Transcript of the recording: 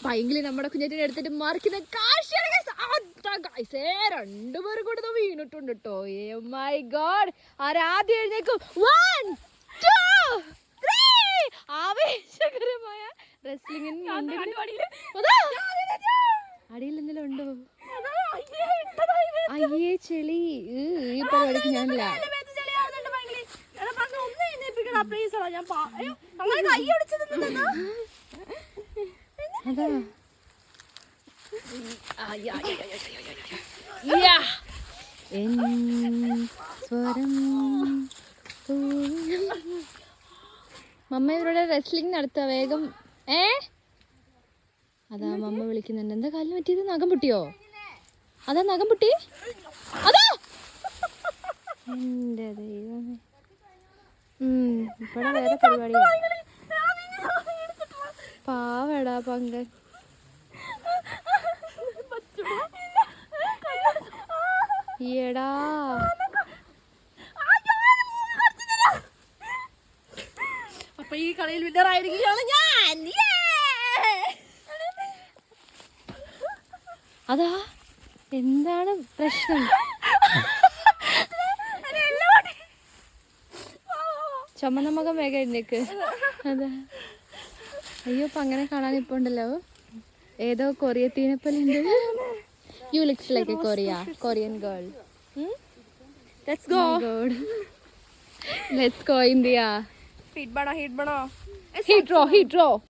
ഭയങ്കര നമ്മുടെ കുഞ്ഞേറ്റിനെ എടുത്തിട്ട് മറിക്കുന്ന രണ്ടുപേരും കൂടെ വീണിട്ടുണ്ട് കേട്ടോ. മൈ ഗോഡ്, ആരാദ്യം എഴുന്നേക്കും? 1 2 3. ആവേശകരമായ റെസ്ലിംഗിന് അടിയിൽ എന്തെങ്കിലും ഉണ്ടോ? അയ്യേ ചെളി, ഈ പരിപാടിക്ക് ഞാനില്ല. അതാ സ്വരം. മമ്മ ഇവരുടെ റെസ്ലിംഗ് നടത്തുക വേഗം. അതാ മമ്മ വിളിക്കുന്നുണ്ട്. എന്താ കാലിന് പറ്റിയത്? നഖം പൊട്ടിയോ? അതാ നഖം പൊട്ടി. അതാ എന്റെ ദൈവമേ. ഇവിടെ വേറെ പരിപാടിയാ. പാവടാ പങ്കൻ. ഈടാ അപ്പൊ ഈ കളിയിൽ വിന്നർ ആയിരിക്കുകയാണ് ഞാൻ. അതാ എന്താണ് പ്രശ്നം? ചുമന്ന മുഖം വേഗം എഴുന്നേക്ക്. അതാ അയ്യോ, ഇപ്പൊ അങ്ങനെ കാണാൻ ഇപ്പൊ ഉണ്ടല്ലോ ഏതോ കൊറിയത്തീനെപ്പോലെ ഉണ്ട്. U looks like A Korean girl. Let's go. Let's go India. Heat bana. Heat draw.